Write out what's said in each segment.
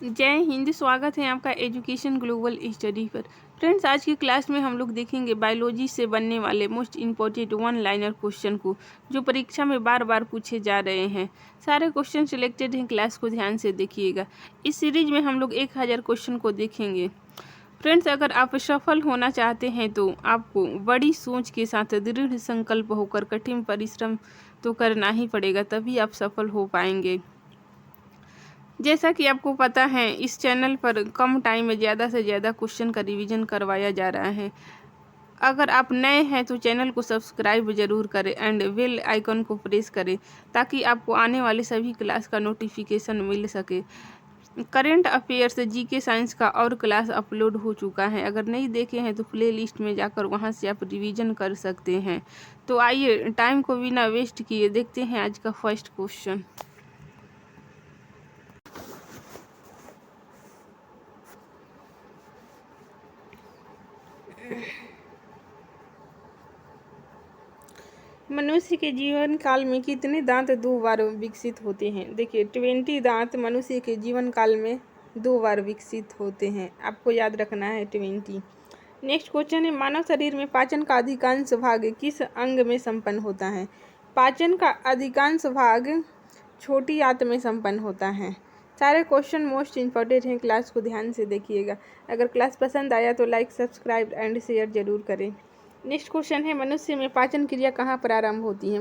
जय हिंद। स्वागत है आपका एजुकेशन ग्लोबल स्टडी पर। फ्रेंड्स, आज की क्लास में हम लोग देखेंगे बायोलॉजी से बनने वाले most important one liner question को, जो परीक्षा में बार बार पूछे जा रहे हैं। सारे क्वेश्चन सिलेक्टेड हैं, क्लास को ध्यान से देखिएगा। इस सीरीज में हम लोग 1000 क्वेश्चन को देखेंगे। फ्रेंड्स, अगर आप सफल होना चाहते हैं तो आपको बड़ी सोच के साथ दृढ़ संकल्प होकर कठिन परिश्रम तो करना ही पड़ेगा, तभी आप सफल हो पाएंगे। जैसा कि आपको पता है, इस चैनल पर कम टाइम में ज़्यादा से ज़्यादा क्वेश्चन का रिवीजन करवाया जा रहा है। अगर आप नए हैं तो चैनल को सब्सक्राइब जरूर करें एंड बेल आइकन को प्रेस करें, ताकि आपको आने वाले सभी क्लास का नोटिफिकेशन मिल सके। करंट अफेयर्स, जीके, साइंस का और क्लास अपलोड हो चुका है। अगर नहीं देखे हैं तो प्ले लिस्ट में जाकर वहां से आप रिवीजन कर सकते हैं। तो आइए टाइम को बिना वेस्ट किए देखते हैं आज का फर्स्ट क्वेश्चन। मनुष्य के जीवन काल में कितने दांत 2 बार विकसित होते हैं? देखिए, 20 दांत मनुष्य के जीवन काल में 2 बार विकसित होते हैं। आपको याद रखना है 20। नेक्स्ट क्वेश्चन है, मानव शरीर में पाचन का अधिकांश भाग किस अंग में संपन्न होता है? पाचन का अधिकांश भाग छोटी आंत में संपन्न होता है। सारे क्वेश्चन मोस्ट इम्पोर्टेंट हैं, क्लास को ध्यान से देखिएगा। अगर क्लास पसंद आया तो लाइक, सब्सक्राइब एंड शेयर जरूर करें। नेक्स्ट क्वेश्चन है, मनुष्य में पाचन क्रिया कहाँ प्रारंभ होती है?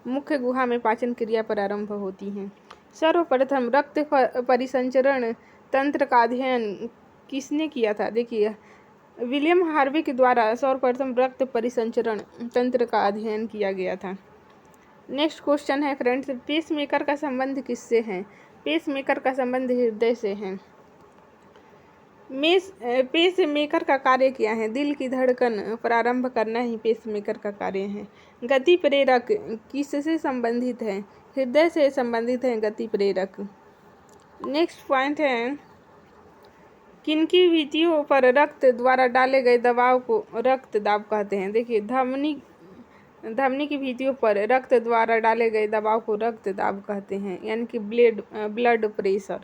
मुख्य गुहा में पाचन क्रिया प्रारंभ होती है। सर्वप्रथम रक्त परिसंचरण तंत्र का अध्ययन किसने किया था? देखिए, विलियम हार्वे के द्वारा सर्वप्रथम रक्त परिसंचरण तंत्र का अध्ययन किया गया था। नेक्स्ट क्वेश्चन है फ्रेंड्स, पेसमेकर का संबंध किससे है? पेसमेकर का संबंध हृदय से है। पेसमेकर का कार्य क्या है? दिल की धड़कन प्रारंभ करना ही पेसमेकर का कार्य है। गति प्रेरक किससे संबंधित है? हृदय से संबंधित है गति प्रेरक। नेक्स्ट पॉइंट है, किनकी भित्तियों पर रक्त द्वारा डाले गए दबाव को रक्त दाब कहते हैं? देखिए, धमनी की भित्तियों पर रक्त द्वारा डाले गए दबाव को रक्त दाब कहते हैं, यानी कि ब्लड प्रेशर।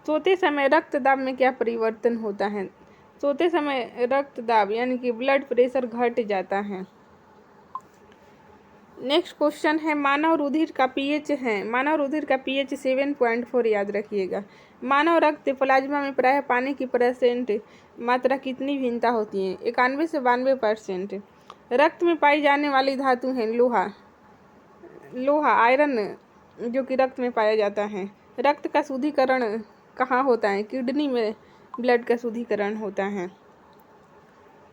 सोते समय रक्तदाब में क्या परिवर्तन होता है? सोते समय रक्तदाब यानी कि ब्लड प्रेशर घट जाता है। नेक्स्ट क्वेश्चन है, मानव रुधिर का पीएच है? मानव रुधिर का पीएच 7.4 याद रखिएगा। मानव रक्त प्लाज्मा में प्रायः पानी की परसेंट मात्रा कितनी भिन्नता होती है? 91 से 92%। रक्त में पाई जाने वाली धातु है लोहा आयरन, जो कि रक्त में पाया जाता है। रक्त का शुद्धिकरण कहाँ होता है? किडनी में ब्लड का शुद्धिकरण होता है।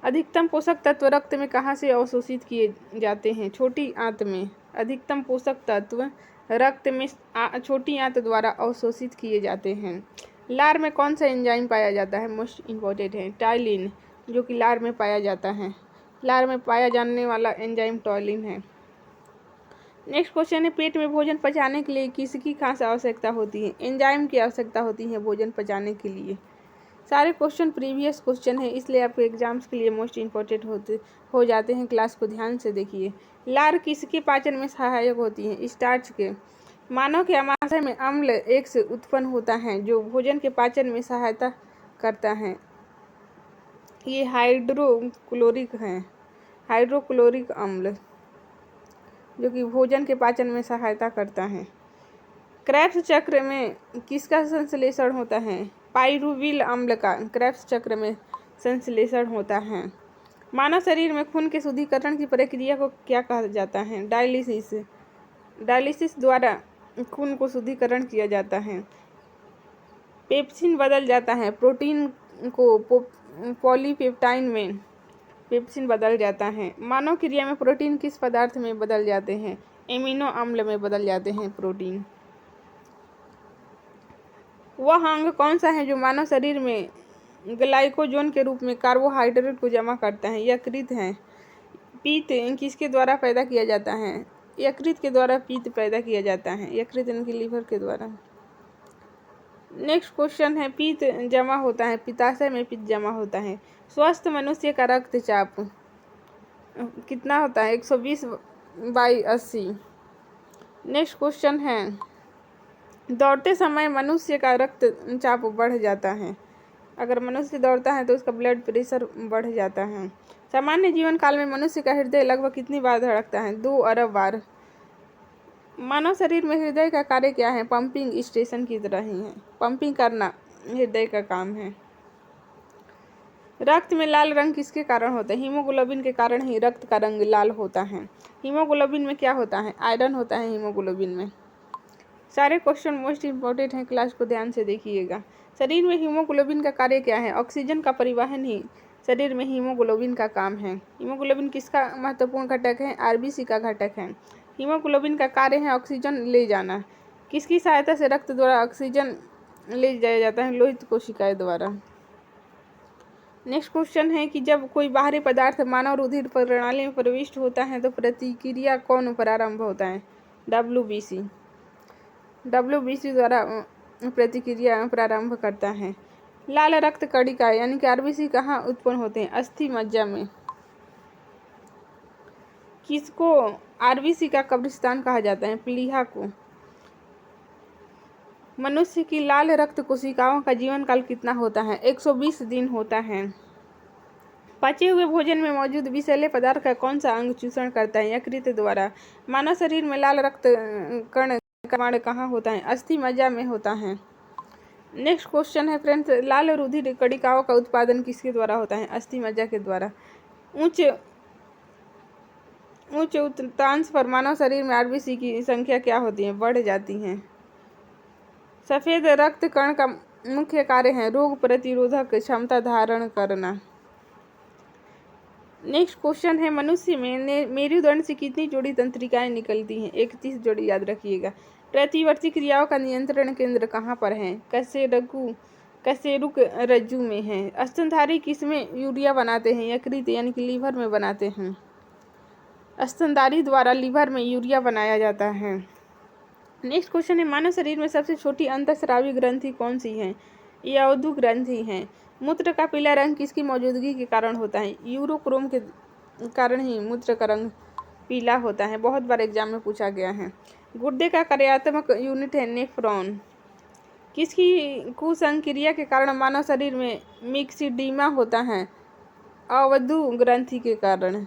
अधिकतम पोषक तत्व रक्त में कहाँ से अवशोषित किए जाते हैं? छोटी आंत में। अधिकतम पोषक तत्व रक्त में छोटी आंत द्वारा अवशोषित किए जाते हैं। लार में कौन सा एंजाइम पाया जाता है? मोस्ट इम्पोर्टेंट है टाइलिन, जो कि लार में पाया जाता है। लार में पाया जाने वाला एंजाइम टॉलिन है। नेक्स्ट क्वेश्चन है, पेट में भोजन पचाने के लिए किसकी खास आवश्यकता होती है? एंजाइम की आवश्यकता होती है भोजन पचाने के लिए। सारे क्वेश्चन प्रीवियस क्वेश्चन है, इसलिए आपके एग्जाम्स के लिए मोस्ट इम्पोर्टेंट हो जाते हैं। क्लास को ध्यान से देखिए। लार किसके पाचन में सहायक होती है? स्टार्च के। मानव के आमाशय में अम्ल X उत्पन्न होता है, जो भोजन के पाचन में सहायता करता है। ये हाइड्रोक्लोरिक अम्ल, जो कि भोजन के पाचन में सहायता करता है। क्रेब्स चक्र में किसका संश्लेषण होता है? पाइरुविल अम्ल का क्रेब्स चक्र में संश्लेषण होता है। मानव शरीर में खून के शुद्धिकरण की प्रक्रिया को क्या कहा जाता है? डायलिसिस। डायलिसिस द्वारा खून को शुद्धिकरण किया जाता है। पेप्सिन बदल जाता है प्रोटीन को पॉलीपेप्टाइड में पेप्सिन बदल जाता है। मानव क्रिया में प्रोटीन किस पदार्थ में बदल जाते हैं? एमिनो अम्ल में बदल जाते हैं प्रोटीन। वह अंग कौन सा है जो मानव शरीर में ग्लाइकोजन के रूप में कार्बोहाइड्रेट को जमा करता है? यकृत है। पित्त किसके द्वारा पैदा किया जाता है? यकृत के द्वारा पित्त पैदा किया जाता है, यकृत इनकी लीवर के द्वारा। नेक्स्ट क्वेश्चन है, पित्त जमा होता है, पित्ताशय में पित्त जमा होता है। स्वस्थ मनुष्य का रक्तचाप कितना होता है? 120/80। नेक्स्ट क्वेश्चन है, दौड़ते समय मनुष्य का रक्तचाप बढ़ जाता है। अगर मनुष्य दौड़ता है तो उसका ब्लड प्रेशर बढ़ जाता है। सामान्य जीवन काल में मनुष्य का हृदय लगभग कितनी बार धड़कता है? 2 अरब बार। मानव शरीर में हृदय का कार्य क्या है? पंपिंग स्टेशन की तरह ही है। पंपिंग करना हृदय का काम है। रक्त में लाल रंग किसके कारण होता है? हीमोग्लोबिन के कारण ही रक्त का रंग लाल होता है। हीमोग्लोबिन में क्या होता है? आयरन होता है हीमोग्लोबिन में। सारे क्वेश्चन मोस्ट इंपॉर्टेंट हैं, क्लास को ध्यान से देखिएगा। शरीर में हीमोग्लोबिन का कार्य क्या है? ऑक्सीजन का परिवहन ही शरीर में हीमोग्लोबिन का काम है। हीमोग्लोबिन किसका महत्वपूर्ण घटक है? आरबीसी का घटक है। हीमोग्लोबिन का कार्य है ऑक्सीजन ले जाना। किसकी सहायता से रक्त द्वारा ऑक्सीजन ले जाया जाता है? लोहित कोशिकाएं द्वारा। नेक्स्ट क्वेश्चन है कि जब कोई बाहरी पदार्थ मानव रुधिर प्रणाली में प्रविष्ट होता है तो प्रतिक्रिया कौन प्रारंभ होता है? डब्ल्यूबीसी द्वारा प्रतिक्रिया प्रारंभ करता है। लाल रक्त कणिका यानी कि आरबीसी कहाँ उत्पन्न होते हैं? अस्थि मज्जा में। किसको आरबीसी का कब्रिस्तान कहा जाता है? प्लीहा को। मनुष्य की लाल रक्त कोशिकाओं का जीवन काल कितना होता है? 120 दिन होता है। पचे हुए भोजन में मौजूद विषैले पदार्थ का कौन सा अंग चूषण करता है? यकृत द्वारा। मानव शरीर में लाल रक्त कण का कहाँ होता है? अस्थि मज्जा में होता है। नेक्स्ट क्वेश्चन है फ्रेंड्स, लाल रुधिर कणिकाओं का उत्पादन किसके द्वारा होता है? अस्थि मज्जा के द्वारा। उच्च उच्चांश पर मानव शरीर में आरबीसी की संख्या क्या होती है? बढ़ जाती है। सफेद रक्त कण का मुख्य कार्य है रोग प्रतिरोधक क्षमता धारण करना। नेक्स्ट क्वेश्चन है, मनुष्य में मेरुदंड से कितनी जोड़ी तंत्रिकाएं निकलती हैं? 31 जोड़ी, याद रखिएगा। प्रतिवर्ती क्रियाओं का नियंत्रण केंद्र कहाँ पर है? कशेरुक रज्जु में है। स्तनधारी किसमें यूरिया बनाते हैं? यकृत यानी कि लीवर में बनाते हैं। स्तनधारी द्वारा लीवर में यूरिया बनाया जाता है। नेक्स्ट क्वेश्चन है, मानव शरीर में सबसे छोटी अंतःस्रावी ग्रंथि कौन सी है? यौधु ग्रंथि है। मूत्र का पीला रंग किसकी मौजूदगी के कारण होता है? यूरोक्रोम के कारण ही मूत्र का रंग पीला होता है। बहुत बार एग्जाम में पूछा गया है। गुर्दे का कार्यात्मक यूनिट है नेफ्रॉन। किसकी कुसंक्रिया के कारण मानव शरीर में मिक्सिडीमा होता है? अवधु ग्रंथि के कारण।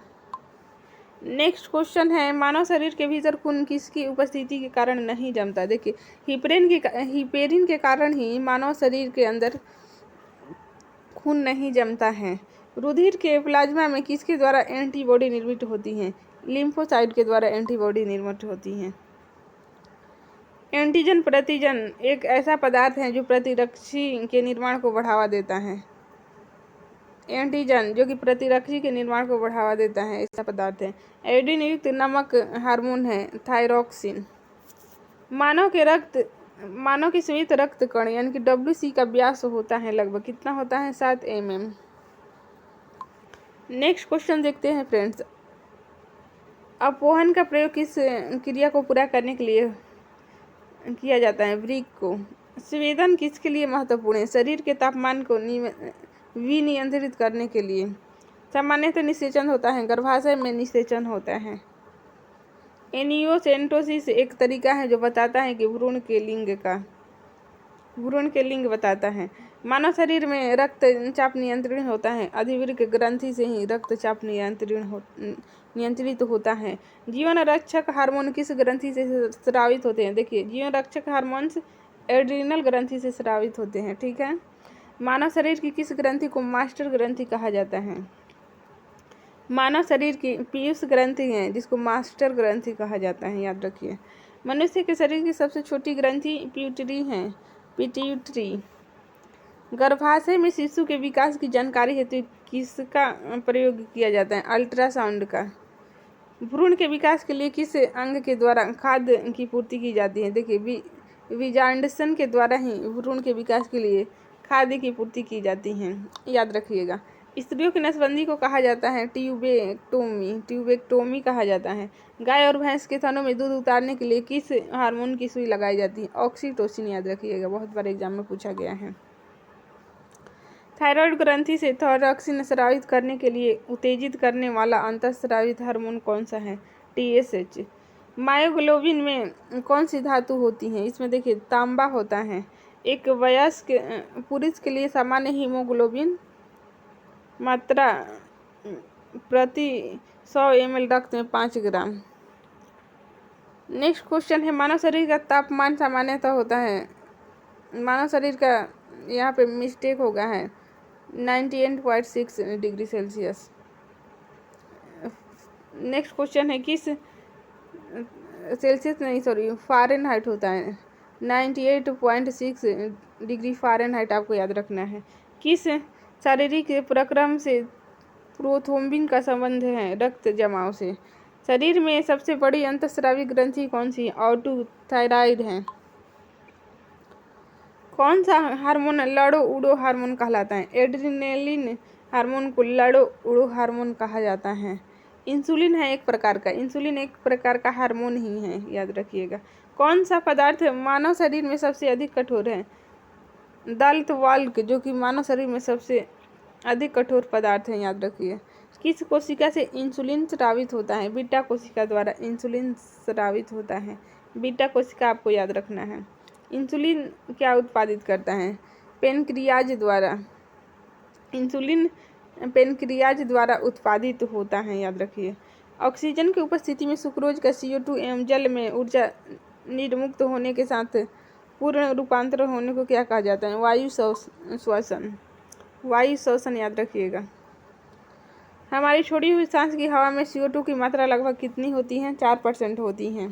नेक्स्ट क्वेश्चन है, मानव शरीर के भीतर खून किसकी उपस्थिति के कारण नहीं जमता? देखिए, हिपेरिन के कारण ही मानव शरीर के अंदर खून नहीं जमता है। रुधिर के प्लाज्मा में किसके द्वारा एंटीबॉडी निर्मित होती हैं? लिम्फोसाइट के द्वारा एंटीबॉडी निर्मित होती हैं। एंटीजन प्रतिजन एक ऐसा पदार्थ है जो प्रतिरक्षी के निर्माण को बढ़ावा देता है। एंटीजन जो कि प्रतिरक्षी के निर्माण को बढ़ावा देता है, ऐसा पदार्थ है। आयोडीन युक्त नमक हार्मोन है थायरोक्सिन। मानव के श्वेत रक्त कण यानी कि डब्ल्यूसी का व्यास होता है लगभग कितना होता है? 7 mm। नेक्स्ट क्वेश्चन देखते हैं फ्रेंड्स, अपोहन का प्रयोग किस क्रिया को पूरा करने के लिए किया जाता है? वृक्क को। स्वेदन किसके लिए महत्वपूर्ण है? शरीर के तापमान को विनियंत्रित करने के लिए। सामान्यतः निषेचन होता है, गर्भाशय में निषेचन होता है। एनियोसेंटोसिस एक तरीका है जो बताता है कि भ्रूण के लिंग बताता है। मानव शरीर में रक्तचाप नियंत्रण होता है, अधिवृक्क ग्रंथि से ही रक्तचाप नियंत्रित होता है। जीवन रक्षक हार्मोन किस ग्रंथि से स्रावित होते हैं? देखिए, जीवन रक्षक हार्मोन्स एड्रिनल ग्रंथि से स्रावित होते हैं, ठीक है। मानव शरीर की किस ग्रंथि को मास्टर ग्रंथि कहा जाता है? मानव शरीर की पीयूष ग्रंथि है जिसको मास्टर ग्रंथि कहा जाता है, याद रखिए। मनुष्य के शरीर की सबसे छोटी ग्रंथि पिट्यूटरी। गर्भाशय में शिशु के विकास की जानकारी हेतु किसका प्रयोग किया जाता है? अल्ट्रासाउंड का। भ्रूण के विकास के लिए किस अंग के द्वारा खाद्य की पूर्ति की जाती है? देखिए, विजांडसन के द्वारा ही भ्रूण के विकास के लिए खाद्य की पूर्ति की जाती है, याद रखिएगा। स्त्रियों की नसबंदी को कहा जाता है ट्यूबेक्टोमी कहा जाता है। गाय और भैंस के थनों में दूध उतारने के लिए किस हार्मोन की सुई लगाई जाती है? ऑक्सीटोसिन, याद रखिएगा, बहुत बार एग्जाम में पूछा गया है। थायराइड ग्रंथि से थायरॉक्सिन स्रावित करने के लिए उत्तेजित करने वाला अंतःस्रावित हार्मोन कौन सा है? TSH। मायोग्लोबिन में कौन सी धातु होती है? इसमें देखिए तांबा होता है। एक वयस्क पुरुष के लिए सामान्य हीमोग्लोबिन मात्रा प्रति 100 ml रक्त में 5 ग्राम। नेक्स्ट क्वेश्चन है, मानव शरीर का तापमान सामान्यतः होता है, मानव शरीर का यहाँ पे मिस्टेक हो गया है, 98.6 डिग्री सेल्सियस। नेक्स्ट क्वेश्चन है, किस सेल्सियस नहीं सॉरी फ़ारेनहाइट होता है, 98.6 डिग्री फ़ारेनहाइट आपको याद रखना है। किस शारीरिक प्रक्रम से प्रोथ्रोम्बिन का संबंध है? रक्त जमाव से। शरीर में सबसे बड़ी अंतःस्रावी ग्रंथि कौन सी? ऑटो थायराइड है। कौन सा हार्मोन लड़ो उड़ो हार्मोन कहलाता है? एड्रिनलिन हार्मोन को लड़ो उड़ो हार्मोन कहा जाता है। इंसुलिन है एक प्रकार का, इंसुलिन एक प्रकार का हार्मोन ही है, याद रखिएगा। कौन सा पदार्थ मानव शरीर में सबसे अधिक कठोर है? दाल्त वाल्क, जो कि मानव शरीर में सबसे अधिक कठोर पदार्थ है, याद रखिए। किस कोशिका से इंसुलिन स्रावित होता है? बीटा कोशिका द्वारा इंसुलिन स्रावित होता है। बीटा कोशिका आपको याद रखना है। इंसुलिन क्या उत्पादित करता है? पेनक्रियाज द्वारा। इंसुलिन पेनक्रियाज द्वारा उत्पादित होता है, याद रखिए। ऑक्सीजन की उपस्थिति में सुक्रोज का CO2 एवं जल में ऊर्जा निर्मुक्त होने के साथ पूर्ण रूपांतरण होने को क्या कहा जाता है? वायु श्वसन। वायु श्वसन याद रखिएगा। हमारी छोड़ी हुई सांस की हवा में CO2 की मात्रा लगभग कितनी होती है? 4% होती है।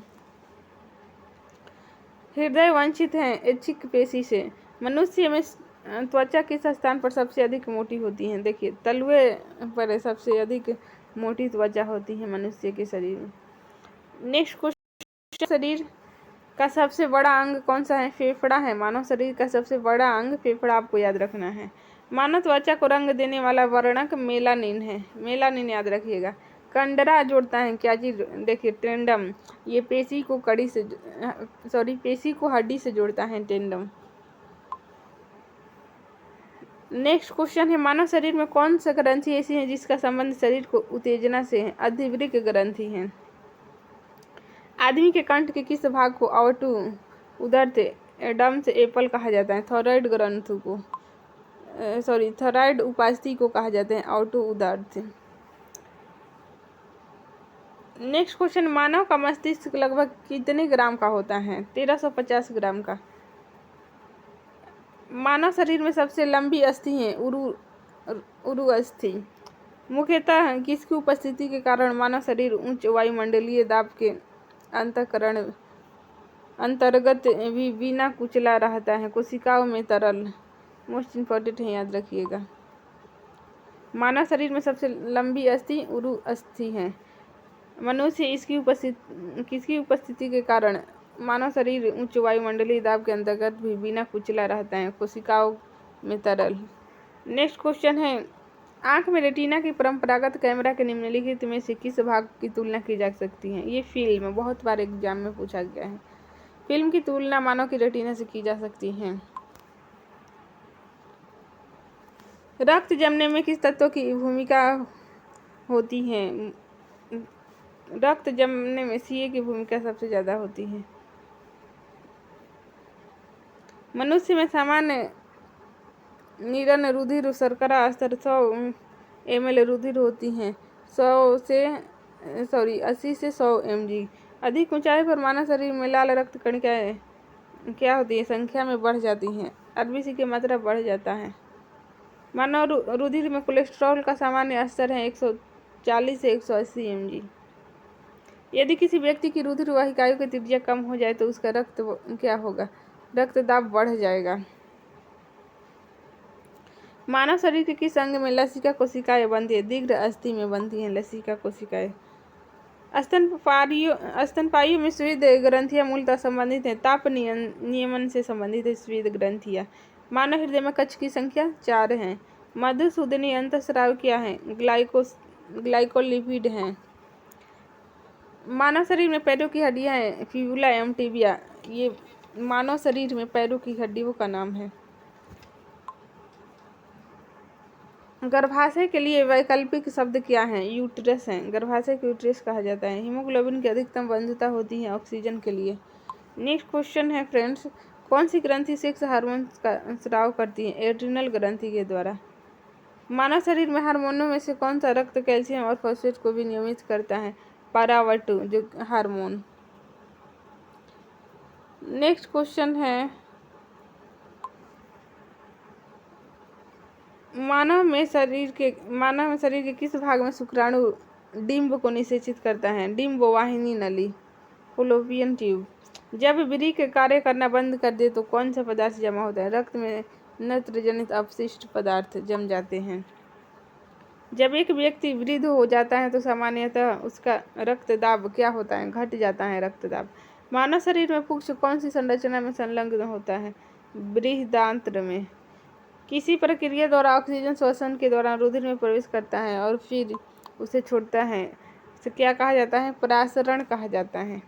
हृदय वंचित है ऐच्छिक पेशी से। मनुष्य में त्वचा किस स्थान पर सबसे अधिक मोटी होती है? देखिए तलवे पर सबसे अधिक मोटी त्वचा होती है मनुष्य के शरीर में। नेक्स्ट क्वेश्चन, शरीर का सबसे बड़ा अंग कौन सा है? फेफड़ा है। मानव शरीर का सबसे बड़ा अंग फेफड़ा आपको याद रखना है। मानव त्वचा को रंग देने वाला वर्णक मेलानिन है, मेलानिन याद रखिएगा। कंडरा जोड़ता है क्या चीज? देखिए टेंडम, ये पेशी को कड़ी से पेशी को हड्डी से जोड़ता है टेंडम। नेक्स्ट क्वेश्चन है, मानव शरीर में कौन सा ग्रंथि ऐसी है जिसका संबंध शरीर को उत्तेजना से है? अधिवृक्क ग्रंथि है। आदमी के कंठ के किस भाग को ऑटो उदर्थ एडम्स एप्पल कहा जाता है? थायराइड ग्रंथि को थायराइड उपास्थि को कहा जाता है ऑटो उदर्थ। नेक्स्ट क्वेश्चन, मानव का मस्तिष्क लगभग कितने ग्राम का होता है? 1350 ग्राम का। मानव शरीर में सबसे लंबी अस्थि है उरु अस्थि। मुख्यतः किसकी उपस्थिति के कारण मानव शरीर उच्च वायुमंडलीय दाब के अंतर्गत भी बिना कुचला रहता है? कोशिकाओं में तरल। मोस्ट इम्पॉर्टेंट है, याद रखिएगा। मानव शरीर में सबसे लंबी अस्थि उरु अस्थि है। मनुष्य किसकी उपस्थिति के कारण मानव शरीर उच्च वायुमंडलीय दाब के अंतर्गत भी बिना कुचला रहता है? कोशिकाओं में तरल। नेक्स्ट क्वेश्चन है, आंख में रेटिना की परंपरागत कैमरा के निम्नलिखित में से किस भाग की तुलना की जा सकती है? ये फिल्म बहुत बार एग्जाम में पूछा गया है। फिल्म की तुलना मानव की रेटिना से की जा सकती है। रक्त जमने में किस तत्व की भूमिका होती है? रक्त जमने में Ca की भूमिका सबसे ज़्यादा होती है। मनुष्य में सामान्य नीरन रुधिर शर्करा स्तर 100 ml रुधिर होती है, 80 से 100 mg। अधिक ऊंचाई पर मानव शरीर में लाल रक्त कणिकाएं क्या होती है? संख्या में बढ़ जाती हैं। RBC की मात्रा बढ़ जाता है। मानव रुधिर में कोलेस्ट्रॉल का सामान्य स्तर है 140 से 180 mg। यदि किसी व्यक्ति की रुधिर वाहिकाओं की त्रिज्या कम हो जाए तो उसका रक्त क्या होगा? रक्तदाब बढ़ जाएगा। मानव शरीर के किस अंग में लसिका कोशिकाएं बनती है? दीर्घ अस्थि में बनती हैं लसिका कोशिकाएं। स्तनपायियों में स्वेद ग्रंथियां मूलतः संबंधित हैं ताप नियमन से संबंधित है स्वेद ग्रंथियां। मानव हृदय में कक्ष की संख्या 4 है। मधुसूदनी अंतःस्राव क्या है? ग्लाइकोलिपिड हैं। मानव शरीर में पैरों की हड्डियां हैं फिबुला एवं टिबिया। ये मानव शरीर में पैरों की हड्डियों का नाम है। गर्भाशय के लिए वैकल्पिक शब्द क्या है? यूट्रस है। गर्भाशय को यूट्रस कहा जाता है। हीमोग्लोबिन की अधिकतम वंध्यता होती है ऑक्सीजन के लिए। नेक्स्ट क्वेश्चन है फ्रेंड्स, कौन सी ग्रंथि सेक्स हार्मोन का स्राव करती है? एड्रिनल ग्रंथि के द्वारा। मानव शरीर में हार्मोनों में से कौन सा रक्त कैल्शियम और फॉस्फेट को भी नियमित करता है? पारावट जो हार्मोन। नेक्स्ट क्वेश्चन है, मानव में शरीर के किस भाग में शुक्राणु डिंब को निषेचित करता है? डिंब वाहिनी नली, फॉलोपियन ट्यूब। जब वृक्क कार्य करना बंद कर दे तो कौन सा पदार्थ जमा होता है? रक्त में नत्र जनित अपशिष्ट पदार्थ जम जाते हैं। जब एक व्यक्ति वृद्ध हो जाता है तो सामान्यतः उसका रक्तदाब क्या होता है? घट जाता है रक्तदाब। मानव शरीर में पुक्ष कौन सी संरचना में संलग्न होता है? बृहदांत्र में। किसी प्रक्रिया द्वारा ऑक्सीजन श्वसन के दौरान रुधिर में प्रवेश करता है और फिर उसे छोड़ता है, इसे क्या कहा जाता है? प्रासरण कहा जाता है।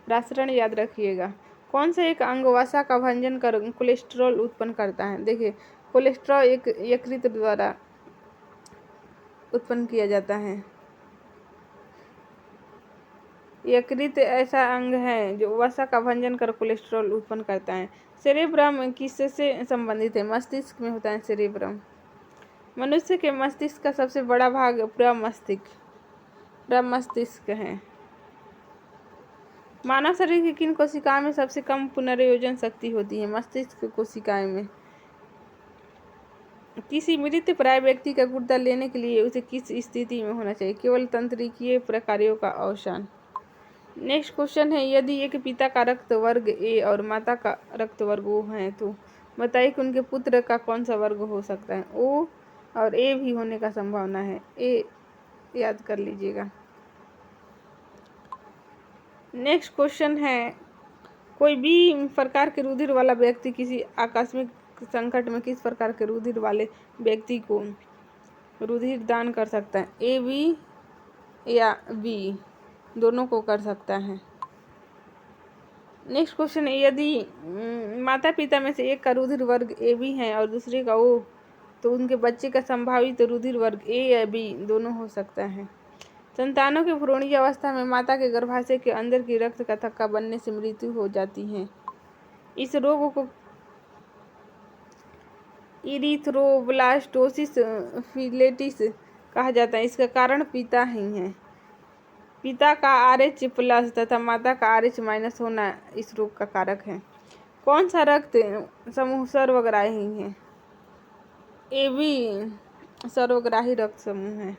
प्रासरण याद रखिएगा। कौन सा एक अंग वसा का भंजन कर कोलेस्ट्रॉल उत्पन्न करता है? देखिए, कोलेस्ट्रॉल एक यकृत द्वारा उत्पन्न किया जाता है। यकृत ऐसा अंग है जो वसा का भंजन कर कोलेस्ट्रॉल उत्पन्न करता है। सेरेब्रम किससे संबंधित है? मस्तिष्क में होता है सेरेब्रम। मनुष्य के मस्तिष्क का सबसे बड़ा भाग प्रमस्तिष्क है। मानव शरीर की किन कोशिकाओं में सबसे कम पुनर्योजन शक्ति होती है? मस्तिष्क कोशिकाएं में। किसी मृत प्राय व्यक्ति का गुर्दा लेने के लिए उसे किस स्थिति में होना चाहिए? केवल तंत्रिकीय प्रकारों का अवसान। नेक्स्ट क्वेश्चन है, यदि एक पिता का रक्त वर्ग ए और माता का रक्त वर्ग ओ है तो बताइए कि उनके पुत्र का कौन सा वर्ग हो सकता है? ओ और ए भी होने का संभावना है। ए याद कर लीजिएगा। नेक्स्ट क्वेश्चन है, कोई भी प्रकार के रुधिर वाला व्यक्ति किसी आकस्मिक संकट में किस प्रकार के रुधिर वाले व्यक्ति को रुधिर दान कर सकता है? ए बी या बी, दोनों को कर सकता है। नेक्स्ट क्वेश्चन है, यदि माता पिता में से एक का रुधिर वर्ग ए बी है और दूसरे का ओ, तो उनके बच्चे का संभावित रुधिर वर्ग ए या बी दोनों हो सकता है। संतानों की भ्रूणीय अवस्था में माता के गर्भाशय के अंदर की रक्त का थक्का बनने से मृत्यु हो जाती है। इस रोग को इरिथ्रोब्लास्टोसिस फिलेटिस कहा जाता है। इसका कारण पिता ही है। पिता का RH+ तथा माता का RH- होना इस रोग का कारक है। कौन सा रक्त समूह सर्वग्राही है? AB सर्वग्राही रक्त समूह है।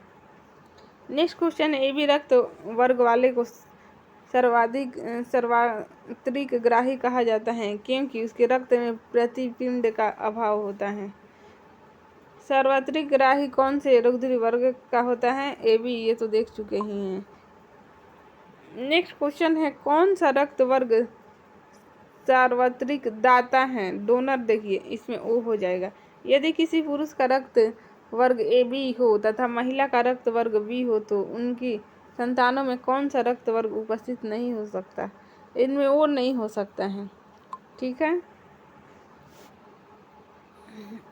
नेक्स्ट क्वेश्चन, AB रक्त वर्ग वाले को सर्वात्रिक ग्राही कहा जाता है क्योंकि उसके रक्त में प्रतिपिंड का अभाव होता है। सर्वात्रिक ग्राही कौन से रुधिर वर्ग का होता है? AB, ये तो देख चुके ही हैं। नेक्स्ट क्वेश्चन है, कौन सा रक्त वर्ग सार्वत्रिक दाता है? डोनर। देखिए, इसमें O हो जाएगा। यदि किसी पुरुष का रक्त वर्ग AB हो तथा महिला का रक्त वर्ग B हो तो उनकी संतानों में कौन सा रक्त वर्ग उपस्थित नहीं हो सकता? इनमें O नहीं हो सकता है। ठीक है।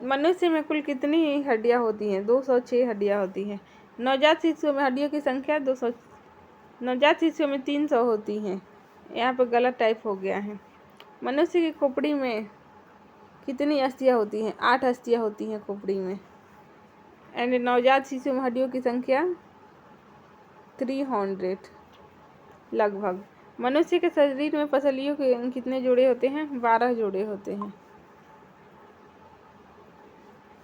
मनुष्य में कुल कितनी हड्डियां होती हैं? 206 हड्डियां होती हैं। नवजात शिशुओं में हड्डियों की संख्या 200, नवजात शिशुओं में 300 होती हैं। यहाँ पर गलत टाइप हो गया है। मनुष्य की खोपड़ी में कितनी अस्थियां होती हैं? 8 अस्थियां होती हैं खोपड़ी में। एंड नवजात शिशु में हड्डियों की संख्या 300 लगभग। मनुष्य के शरीर में पसलियों के कितने जोड़े होते हैं? 12 जोड़े होते हैं।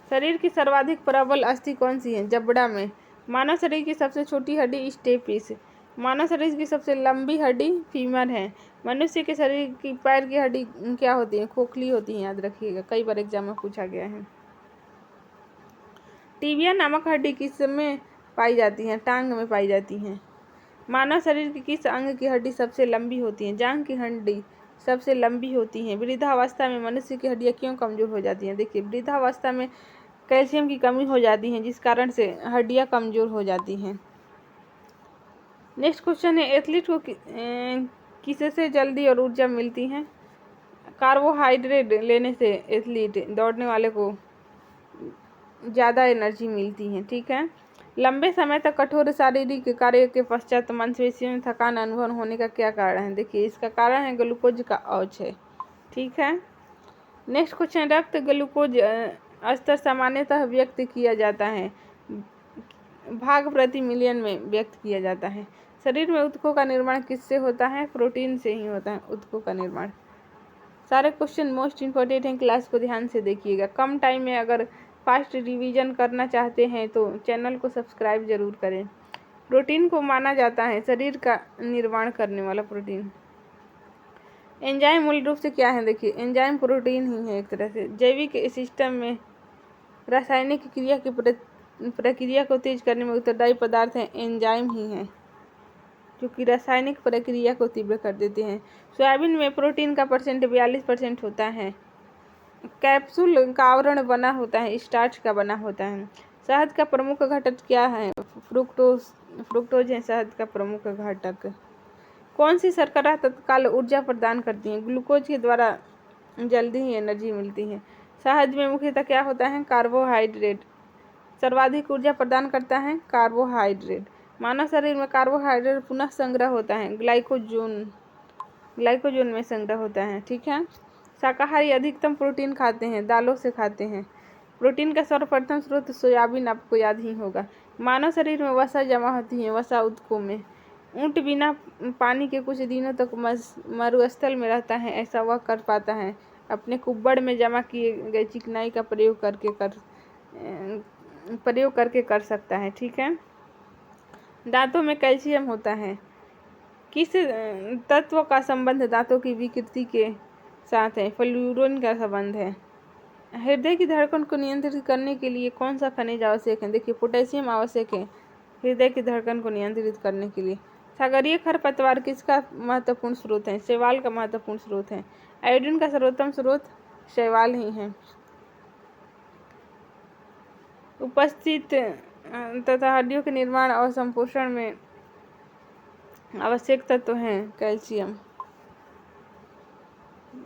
शरीर की सर्वाधिक प्रबल अस्थि कौन सी है? जबड़ा में। मानव शरीर की सबसे छोटी हड्डी स्टेपिस। मानव शरीर की सबसे लंबी हड्डी फीमर है। मनुष्य के शरीर की पैर की हड्डी क्या होती है? खोखली होती है, याद रखिएगा, कई बार एग्जाम में पूछा गया है। टिबिया नामक हड्डी किस में पाई जाती है? टांग में पाई जाती है। मानव शरीर की किस अंग की हड्डी सबसे लंबी होती है? जांघ की हड्डी सबसे लंबी होती है। वृद्धावस्था में मनुष्य की हड्डियां क्यों कमजोर हो जाती हैं? देखिए, वृद्धावस्था में कैल्शियम की कमी हो जाती है जिस कारण से हड्डियां कमजोर हो जाती हैं। नेक्स्ट क्वेश्चन है, एथलीट को किससे जल्दी और ऊर्जा मिलती है? कार्बोहाइड्रेट लेने से एथलीट दौड़ने वाले को ज़्यादा एनर्जी मिलती है। ठीक है। लंबे समय तक कठोर शारीरिक कार्य के पश्चात मांसपेशियों में थकान अनुभव होने का क्या कारण है? देखिए, इसका कारण है ग्लूकोज का औच है। ठीक है। नेक्स्ट क्वेश्चन, रक्त ग्लूकोज स्तर सामान्यतः व्यक्त किया जाता है, भाग प्रति मिलियन में व्यक्त किया जाता है। शरीर में ऊतकों का निर्माण किससे होता है? प्रोटीन से ही होता है ऊतकों का निर्माण। सारे क्वेश्चन मोस्ट इम्पोर्टेंट हैं, क्लास को ध्यान से देखिएगा। कम टाइम में अगर फास्ट रिवीजन करना चाहते हैं तो चैनल को सब्सक्राइब जरूर करें। प्रोटीन को माना जाता है शरीर का निर्माण करने वाला प्रोटीन। एंजाइम मूल रूप से क्या है? देखिए, एंजाइम प्रोटीन ही है एक तरह से। जैविक सिस्टम में रासायनिक क्रिया की प्रक्रिया को तेज करने में उत्तरदायी पदार्थ हैं एंजाइम ही हैं, जो कि रासायनिक प्रक्रिया को तीव्र कर देते हैं। सोयाबीन में प्रोटीन का परसेंट 42% होता है। कैप्सूल का आवरण बना होता है, स्टार्च का बना होता है। शहद का प्रमुख घटक क्या है? फ्रुक्टोज है शहद का प्रमुख घटक। कौन सी शर्करा तत्काल ऊर्जा प्रदान करती है? ग्लूकोज के द्वारा जल्दी ही एनर्जी मिलती है। शहद में मुख्यतः क्या होता है? कार्बोहाइड्रेट। सर्वाधिक ऊर्जा प्रदान करता है कार्बोहाइड्रेट। मानव शरीर में कार्बोहाइड्रेट पुनः संग्रह होता है ग्लाइकोजन में संग्रह होता है। ठीक है। शाकाहारी अधिकतम प्रोटीन खाते हैं, दालों से खाते हैं। प्रोटीन का सर्वप्रथम स्रोत सोयाबीन, आपको याद ही होगा। मानव शरीर में वसा जमा होती है, वसा ऊतकों में। ऊँट बिना पानी के कुछ दिनों तक मरुस्थल में रहता है, ऐसा वह कर पाता है अपने कुब्बड़ में जमा किए गए चिकनाई का प्रयोग करके कर सकता है। ठीक है। दांतों में कैल्शियम होता है। किस तत्व का संबंध दांतों की विकृति के साथ है? फ्लोरीन का संबंध है। हृदय की धड़कन को नियंत्रित करने के लिए कौन सा खनिज आवश्यक है? देखिए, पोटेशियम आवश्यक है हृदय की धड़कन को नियंत्रित करने के लिए। सागरीय खरपतवार किसका महत्वपूर्ण स्रोत है? शैवाल का महत्वपूर्ण स्रोत है। आयोडीन का सर्वोत्तम स्रोत शैवाल ही है। उपस्थित तथा हड्डियों के निर्माण और संपोषण में आवश्यक तत्व हैं कैल्शियम।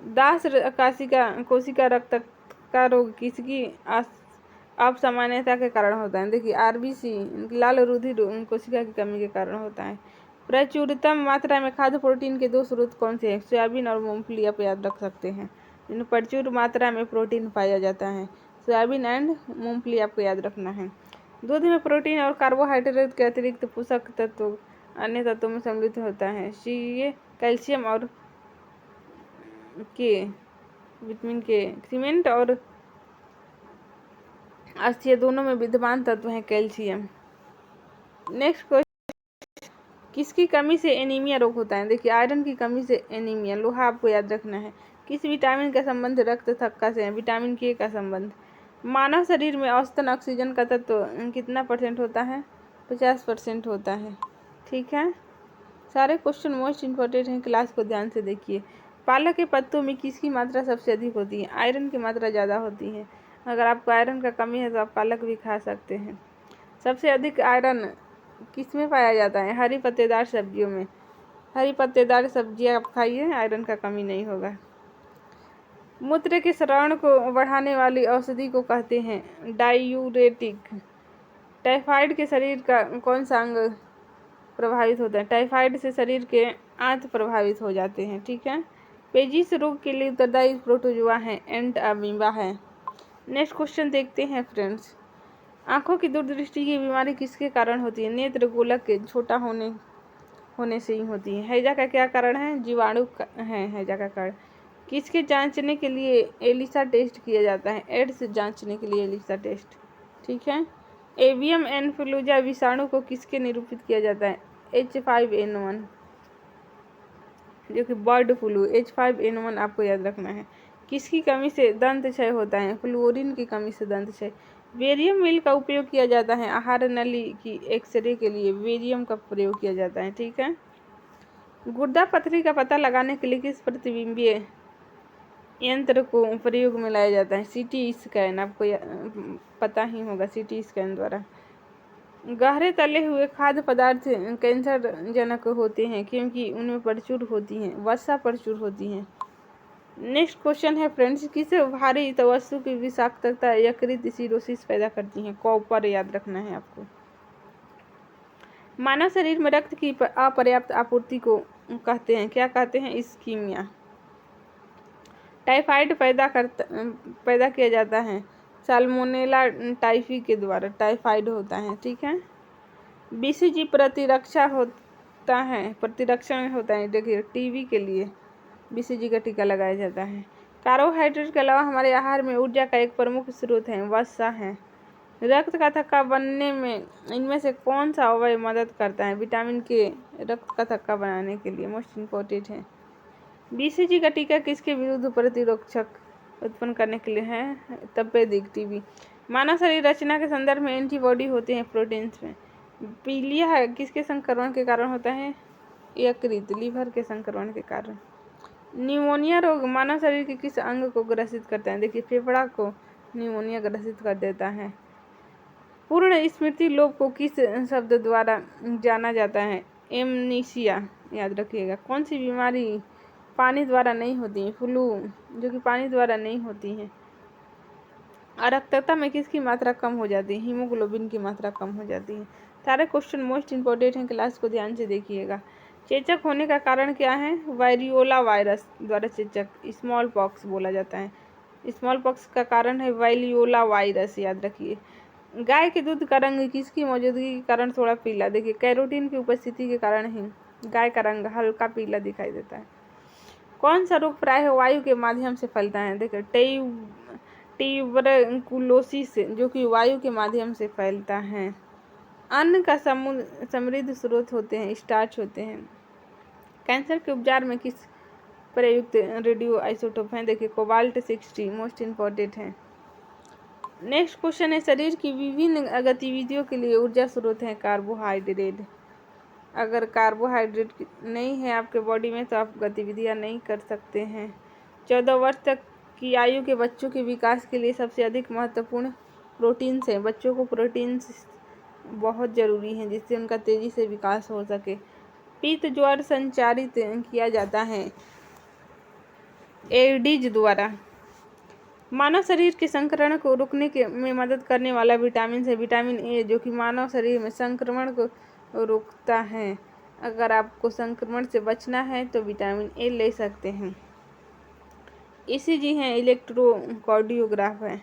दास कोशिका रक्त का रोग किसकी असामान्यता के कारण होता है? देखिए, आरबीसी लाल रुधिर कोशिका की कमी के कारण होता है। प्रचुरतम मात्रा में खाद्य प्रोटीन के दो स्रोत कौन से हैं? सोयाबीन और मूंगफली, आप याद रख सकते हैं। जिनमें प्रचुर मात्रा में प्रोटीन पाया जाता है, सोयाबीन एंड मूंगफली आपको याद रखना है। दूध में प्रोटीन और कार्बोहाइड्रेट के अतिरिक्त पोषक तत्व अन्य तत्वों में सम्मिलित होता है। ये कैल्शियम और विटामिन के, सीमेंट और अस्थि दोनों में विद्यमान तत्व है कैल्शियम। नेक्स्ट क्वेश्चन, किसकी कमी से एनीमिया रोग होता है? देखिए, आयरन की कमी से एनीमिया। लोहा आपको याद रखना है। किस विटामिन का संबंध रक्त थक्का से है? विटामिन के का संबंध। मानव शरीर में औसतन ऑक्सीजन का तत्व कितना % होता है? 50% होता है। ठीक है। सारे क्वेश्चन मोस्ट इम्पोर्टेंट हैं, क्लास को ध्यान से देखिए। पालक के पत्तों में किसकी मात्रा सबसे अधिक होती है? आयरन की मात्रा ज़्यादा होती है। अगर आपको आयरन का कमी है तो आप पालक भी खा सकते हैं। सबसे अधिक आयरन किस में पाया जाता है? हरी पत्तेदार सब्जियों में। हरी पत्तेदार सब्जियां आप खाइए, आयरन का कमी नहीं होगा। मूत्र के स्राव को बढ़ाने वाली औषधि को कहते हैं डायूरेटिक। टाइफाइड के शरीर का कौन सा अंग प्रभावित होता है? टाइफाइड से शरीर के आंत प्रभावित हो जाते हैं। ठीक है। पेजिस रोग के लिए उत्तरदायी प्रोटोजोआ है, एंट अमीबा है। नेक्स्ट क्वेश्चन देखते हैं फ्रेंड्स। आंखों की दूरदृष्टि की बीमारी किसके कारण होती है? नेत्र गोलक के छोटा होने से ही होती है। हैजा का क्या कारण है? जीवाणु है हैजा का कारण। किसके जांचने के लिए एलिसा टेस्ट किया जाता है? एड्स जांचने के लिए एलिसा टेस्ट। ठीक है। एवियम इन्फ्लुएंजा विषाणु को किसके निरूपित किया जाता है? H5N1, जो कि बर्ड फ्लू। H5N1 आपको याद रखना है। किसकी कमी से दंत क्षय होता है? फ्लोरीन की कमी से दंत क्षय। बेरियम मिल का उपयोग किया जाता है आहार नली की एक्सरे के लिए, बेरियम का प्रयोग किया जाता है। ठीक है। गुर्दा पथरी का पता लगाने के लिए किस प्रतिबिंबीय यंत्र को प्रयोग में लाया जाता है? CT स्कैन, आपको पता ही होगा, CT स्कैन द्वारा। गहरे तले हुए खाद्य पदार्थ कैंसर जनक होते हैं क्योंकि उनमें प्रचुर होती हैं, वसा प्रचुर होती हैं। नेक्स्ट क्वेश्चन है फ्रेंड्स, किस भारी वस्तु की विषाक्तता यकृत सिरोसिस पैदा करती है? कॉपर याद रखना है आपको। मानव शरीर में रक्त की अपर्याप्त आपूर्ति को कहते हैं, क्या कहते हैं? इस्कीमिया। टाइफाइड पैदा किया जाता है साल्मोनेला टाइफी के द्वारा, टाइफाइड होता है, ठीक है। बीसीजी प्रतिरक्षण होता है, देखिए टीबी के लिए बीसीजी का टीका लगाया जाता है। कार्बोहाइड्रेट के अलावा हमारे आहार में ऊर्जा का एक प्रमुख स्रोत है, वसा है। रक्त का थक्का बनने में इनमें से कौन सा अवयव मदद करता है? विटामिन के रक्त का थक्का बनाने के लिए मोस्ट इम्पोर्टेंट है। बीसीजी का टीका किसके विरुद्ध प्रतिरक्षक उत्पन्न करने के लिए है? तपेदिक, टीबी। मानव शरीर रचना के संदर्भ में एंटीबॉडी होते हैं प्रोटीन्स में। पीलिया किसके संक्रमण के कारण होता है? यकृत, लीवर के संक्रमण के कारण। न्यूमोनिया रोग मानव शरीर के किस अंग को ग्रसित करता है? देखिए फेफड़ा को न्यूमोनिया ग्रसित कर देता है। पूर्ण स्मृति लोप को किस शब्द द्वारा जाना जाता है? एमनीसिया, याद रखिएगा। कौन सी बीमारी पानी द्वारा नहीं होती है? फ्लू, जो कि पानी द्वारा नहीं होती है। अरक्तता में किसकी मात्रा कम हो जाती है? हीमोग्लोबिन की मात्रा कम हो जाती है। सारे क्वेश्चन मोस्ट इम्पोर्टेंट हैं, क्लास को ध्यान से देखिएगा। चेचक होने का कारण क्या है? वायरियोला वायरस द्वारा चेचक, स्मॉल पॉक्स बोला जाता है। स्मॉल पॉक्स का कारण है वायरियोला वायरस, याद रखिए। गाय के दूध का रंग किसकी मौजूदगी के कारण थोड़ा पीला? देखिए कैरोटीन की उपस्थिति के कारण ही गाय का रंग हल्का पीला दिखाई देता है। कौन सा रोग प्रायः वायु के माध्यम से फैलता है? देखिए ट्यूबरकुलोसिस, जो कि वायु के माध्यम से फैलता है। अन्न का समृद्ध स्रोत होते हैं, स्टार्च होते हैं। कैंसर के उपचार में किस प्रयुक्त रेडियो आइसोटोप हैं? देखिए कोबाल्ट 60 मोस्ट इम्पोर्टेंट है। नेक्स्ट क्वेश्चन है, शरीर की विभिन्न गतिविधियों के लिए ऊर्जा स्रोत है कार्बोहाइड्रेट। अगर कार्बोहाइड्रेट नहीं है आपके बॉडी में तो आप गतिविधियां नहीं कर सकते हैं। 14 वर्ष तक की आयु के बच्चों के विकास के लिए सबसे अधिक महत्वपूर्ण प्रोटीन्स हैं। बच्चों को प्रोटीन्स बहुत ज़रूरी हैं जिससे उनका तेज़ी से विकास हो सके। पित्त ज्वर संचारित किया जाता है एडीज द्वारा। मानव शरीर के संक्रमण को रोकने में मदद करने वाला विटामिन है विटामिन ए, जो कि मानव शरीर में संक्रमण को रोकता है। अगर आपको संक्रमण से बचना है तो विटामिन ए ले सकते हैं। ईसीजी है, इलेक्ट्रोकार्डियोग्राफ है।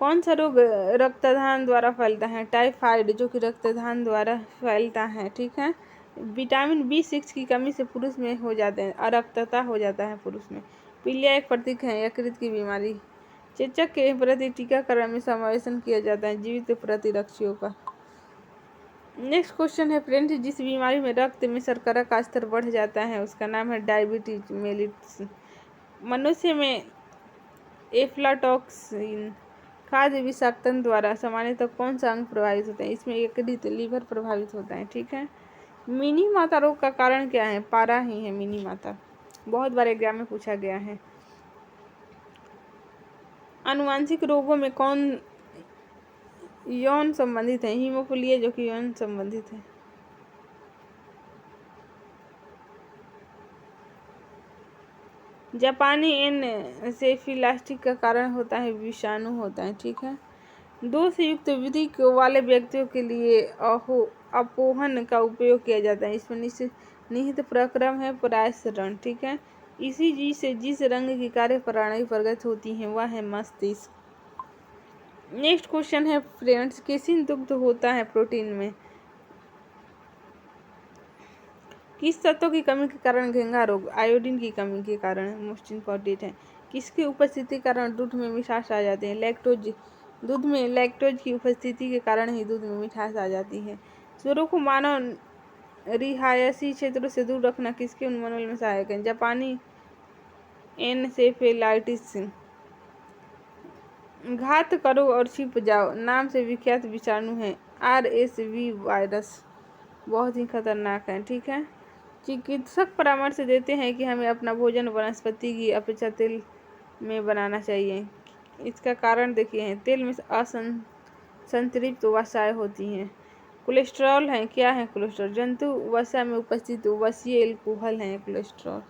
कौन सा रोग रक्तदान द्वारा फैलता है? टाइफाइड, जो कि रक्तदान द्वारा फैलता है, ठीक है। विटामिन B6 की कमी से पुरुष में हो जाते हैं, अरक्तता हो जाता है पुरुष में। पीलिया एक प्रतीक है यकृत की बीमारी। चेचक के प्रति टीकाकरण में समावेशन किया जाता है जीवित प्रतिरक्षियों का। नेक्स्ट क्वेश्चन है फ्रेंड्स, जिस बीमारी में रक्त में शर्करा का स्तर बढ़ जाता है उसका नाम है डायबिटीज मेलिटस। मनुष्य में एफ्लाटॉक्सिन खाद्य विषाक्तन द्वारा सामान्यतः कौन सा अंग प्रभावित होता है? इसमें यकृत, लीवर प्रभावित होता है, ठीक है। मिनी माता रोग का कारण क्या है? पारा ही है मिनी माता, बहुत बार एग्जाम में पूछा गया है। आनुवांशिक रोगों में कौन यौन संबंधित है? हीमोफिलिया, जो कि यौन संबंधित है। जापानी एनसेफेलाइटिस का कारण होता है विषाणु होता है, ठीक है। दोष युक्त विधि वाले व्यक्तियों के लिए अपोहन का उपयोग किया जाता है। इसमें निहित प्रक्रम है परासरण, ठीक है। ईसीजी से जिस रंग की कार्य प्रणाली प्रगत होती है वह है मस्तिष्क। नेक्स्ट क्वेश्चन है फ्रेंड्स, केसिन दुग्ध होता है प्रोटीन में। किस तत्व की कमी के कारण घेंघा रोग? आयोडीन की कमी के कारण, मोस्ट इम्पोर्टेंट है। किसकी उपस्थिति के कारण दूध में मिठास आ जाती है? लैक्टोज। दूध में लैक्टोज की उपस्थिति के कारण ही दूध में मिठास आ जाती है। सूअरों को मानव रिहायशी क्षेत्रों से दूर रखना किसके उन्मूलन में सहायक है? जापानी एनसेफेलाइटिस। घात करो और छिप जाओ नाम से विख्यात विषाणु है RSV वायरस, बहुत ही खतरनाक है, ठीक है। चिकित्सक परामर्श देते हैं कि हमें अपना भोजन वनस्पति की अपेक्षा तेल में बनाना चाहिए। इसका कारण देखिए, तेल में असंतृप्त वसाएं होती हैं। कोलेस्ट्रॉल है, क्या है कोलेस्ट्रॉल? जंतु वसा में उपस्थित वसीय एल्कोहल है कोलेस्ट्रॉल।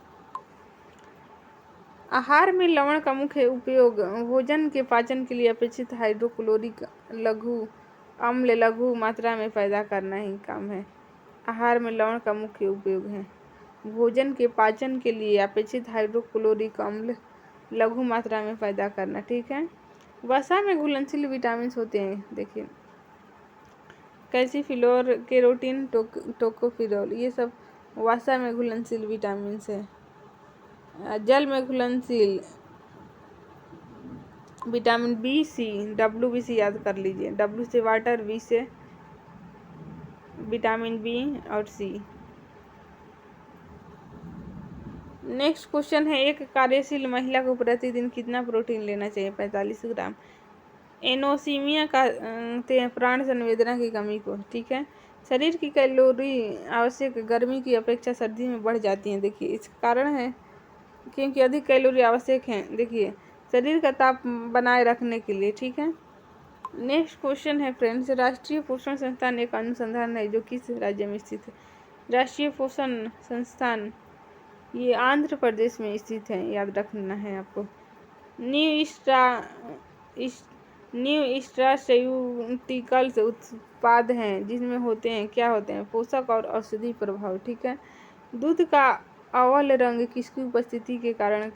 आहार में लवण का मुख्य उपयोग भोजन के पाचन के लिए अपेक्षित हाइड्रोक्लोरिक लघु अम्ल लघु मात्रा में पैदा करना ही काम है। आहार में लवण का मुख्य उपयोग है भोजन के पाचन के लिए अपेक्षित हाइड्रोक्लोरिक अम्ल लघु मात्रा में पैदा करना। ठीक है। वसा में घुलनशील विटामिन होते हैं, देखिए कैल्सीफिलोर, केरोटीन, टोकोफिरोल, ये सब वसा में घुलनशील विटामिन है। जल में घुलनशील विटामिन बी सी, WBC याद कर लीजिए, W से वाटर, बी से विटामिन बी और सी। नेक्स्ट क्वेश्चन है, एक कार्यशील महिला को प्रतिदिन कितना प्रोटीन लेना चाहिए? 45 ग्राम। एनोसीमिया कहते हैं प्राण संवेदना की कमी को। ठीक है। शरीर की कैलोरी आवश्यक गर्मी की अपेक्षा सर्दी में बढ़ जाती है। देखिए इसका कारण है क्योंकि अधिक कैलोरी आवश्यक है, देखिए शरीर का ताप बनाए रखने के लिए। ठीक है। नेक्स्ट क्वेश्चन है फ्रेंड्स, राष्ट्रीय पोषण संस्थान एक अनुसंधान है जो किस राज्य में स्थित है? राष्ट्रीय पोषण संस्थान ये आंध्र प्रदेश में स्थित है, याद रखना है आपको। न्यू स्ट्रास्यूटिकल्स उत्पाद हैं जिसमें होते हैं, क्या होते हैं? पोषक और औषधि प्रभाव। ठीक है। दूध का अवल रंग किसकी उपस्थिति के कारण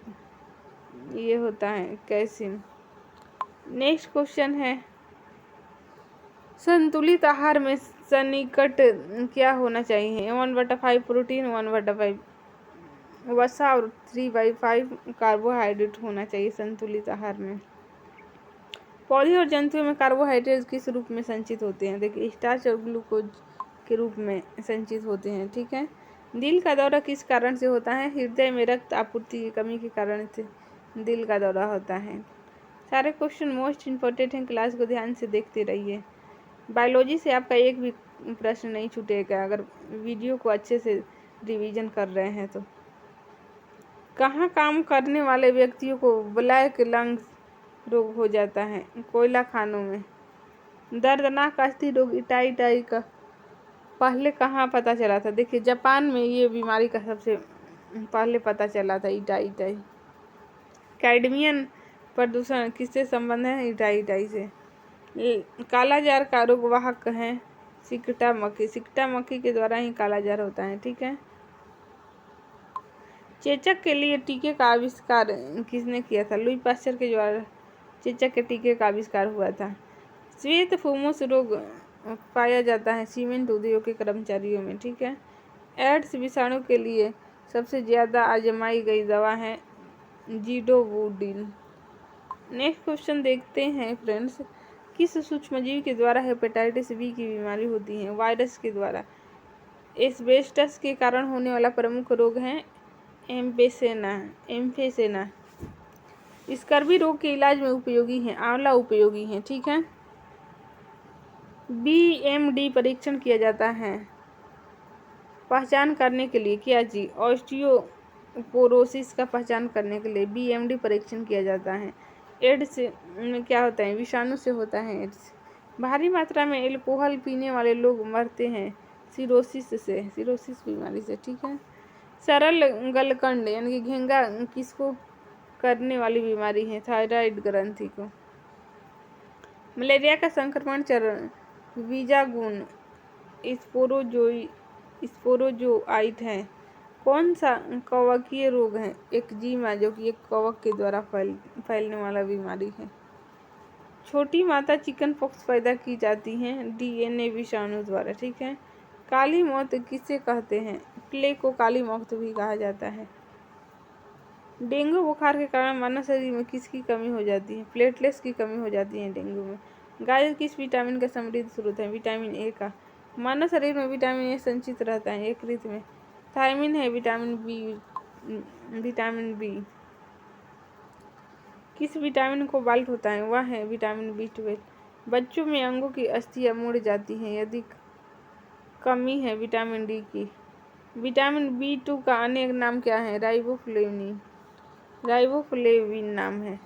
ये होता है? कैल्शियम। नेक्स्ट क्वेश्चन है, संतुलित आहार में सन्निकट क्या होना चाहिए? 1/5 प्रोटीन, 1/5 वसा और 3/5 कार्बोहाइड्रेट होना चाहिए संतुलित आहार में। पौधे और जंतुओं में कार्बोहाइड्रेट किस रूप में संचित होते हैं? देखिए स्टार्च और ग्लूकोज के रूप में संचित होते हैं। ठीक है। दिल का दौरा किस कारण से होता है? हृदय में रक्त आपूर्ति की कमी के कारण से दिल का दौरा होता है। सारे क्वेश्चन मोस्ट इम्पोर्टेंट हैं, क्लास को ध्यान से देखते रहिए। बायोलॉजी से आपका एक भी प्रश्न नहीं छूटेगा अगर वीडियो को अच्छे से रिवीजन कर रहे हैं तो। कहाँ काम करने वाले व्यक्तियों को ब्लैक लंग्स रोग हो जाता है? कोयला खानों में। दर्दनाक अस्थि रोग इटाई का पहले कहाँ पता चला था? देखिए जापान में ये बीमारी का सबसे पहले पता चला था, इटाई। कैडमियन प्रदूषण किससे संबंध है? इटाई से। कालाजार का रोग वाहक है सिकटा मक्खी के द्वारा ही कालाजार होता है। ठीक है। चेचक के लिए टीके का आविष्कार किसने किया था? लुई पास्चर के द्वारा चेचक के टीके का आविष्कार हुआ था। श्वेत फुमोस रोग पाया जाता है सीमेंट उद्योग के कर्मचारियों में। ठीक है। एड्स विषाणु के लिए सबसे ज़्यादा आजमाई गई दवा है जीडोवुडिन। नेक्स्ट क्वेश्चन देखते हैं फ्रेंड्स, किस सूक्ष्मजीव के द्वारा हेपेटाइटिस बी की बीमारी होती है? वायरस के द्वारा। एस्बेस्टस के कारण होने वाला प्रमुख रोग है एम्फेसेना। स्कर्वी रोग के इलाज में उपयोगी है आंवला उपयोगी है। ठीक है। BMD परीक्षण किया जाता है पहचान करने के लिए, क्या चीज? ऑस्टियोपोरोसिस का पहचान करने के लिए BMD परीक्षण किया जाता है। एड्स में क्या होता है? विषाणु से होता है एड्स। भारी मात्रा में एल्कोहल पीने वाले लोग मरते हैं सिरोसिस बीमारी से। ठीक है। सरल गलकंड यानी कि घेंगा किसको करने वाली बीमारी है? थायराइड ग्रंथि को। मलेरिया का संक्रमण चरण बीजागुण स्पोरोजोआइट है। कौन सा कवकीय रोग है? एक्जिमा, जो कि एक कवक के द्वारा फैलने वाला बीमारी है। छोटी माता चिकन पॉक्स पैदा की जाती हैं DNA विषाणु द्वारा। ठीक है। काली मौत किसे कहते हैं? प्लेग को काली मौत भी कहा जाता है। डेंगू बुखार के कारण मानव शरीर में किसकी कमी हो जाती है? प्लेटलेट्स की कमी हो जाती है डेंगू में। गाजर किस विटामिन का समृद्ध स्रोत है? विटामिन ए का। मानव शरीर में विटामिन ए संचित रहता है यकृत में। थायमिन है विटामिन बी। किस विटामिन को बाल्ट होता है? वह है विटामिन B12। बच्चों में अंगों की अस्थियां मुड़ जाती हैं यदि कमी है विटामिन डी की। विटामिन B2 का अन्य नाम क्या है? राइबोफ्लेविन नाम है।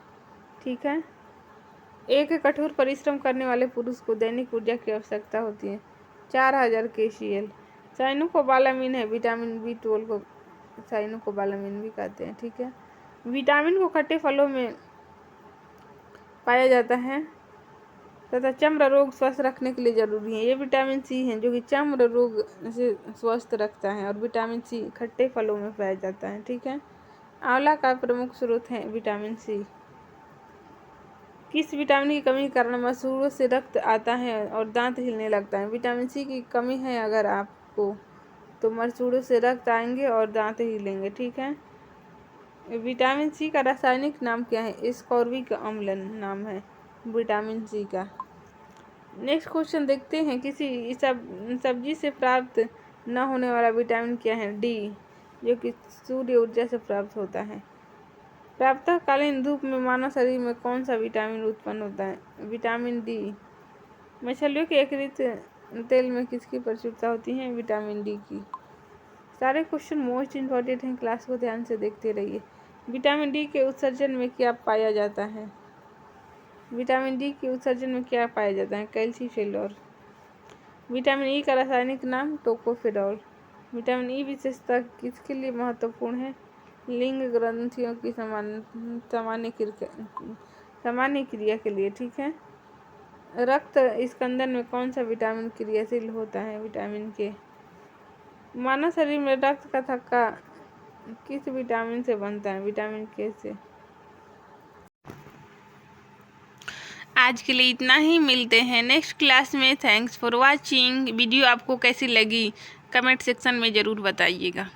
ठीक है। एक कठोर परिश्रम करने वाले पुरुष को दैनिक ऊर्जा की आवश्यकता होती है 4000 kcal। साइनोकोबालामिन है विटामिन B12 को साइनोकोबालामिन भी कहते हैं। ठीक है। विटामिन को खट्टे फलों में पाया जाता है तथा चर्म रोग स्वस्थ रखने के लिए जरूरी है। ये विटामिन सी है जो कि चर्म रोग से स्वस्थ रखता है और विटामिन सी खट्टे फलों में पाया जाता है। ठीक है। आंवला का प्रमुख स्रोत है विटामिन सी। किस विटामिन की कमी के कारण मसूड़ों से रक्त आता है और दांत हिलने लगता है? विटामिन सी की कमी है अगर आपको तो मसूड़ों से रक्त आएंगे और दांत हिलेंगे। ठीक है। विटामिन सी का रासायनिक नाम क्या है? एस्कॉर्बिक अम्ल नाम है विटामिन सी का। नेक्स्ट क्वेश्चन देखते हैं, किसी सब्जी से प्राप्त न होने वाला विटामिन क्या है? डी, जो कि सूर्य ऊर्जा से प्राप्त होता है। प्रातःकालीन धूप में मानव शरीर में कौन सा विटामिन उत्पन्न होता है? Vitamin D. मछलियों के यकृत तेल में किसकी प्रचुरता होती है? विटामिन डी की। सारे क्वेश्चन मोस्ट इम्पॉर्टेंट हैं, क्लास को ध्यान से देखते रहिए। विटामिन डी के उत्सर्जन में क्या पाया जाता है? विटामिन डी के उत्सर्जन में क्या पाया जाता है? कैल्सीफेरॉल। विटामिन ई का रासायनिक नाम टोकोफेरॉल। विटामिन ई विशेषता किसके लिए महत्वपूर्ण है? लिंग ग्रंथियों की सामान्य क्रिया के लिए। ठीक है। रक्त स्कंदन में कौन सा विटामिन क्रियाशील होता है? विटामिन के। मानव शरीर में रक्त का थक्का किस विटामिन से बनता है? विटामिन के से। आज के लिए इतना ही, मिलते हैं नेक्स्ट क्लास में। Thanks for watching. वीडियो आपको कैसी लगी कमेंट सेक्शन में ज़रूर बताइएगा।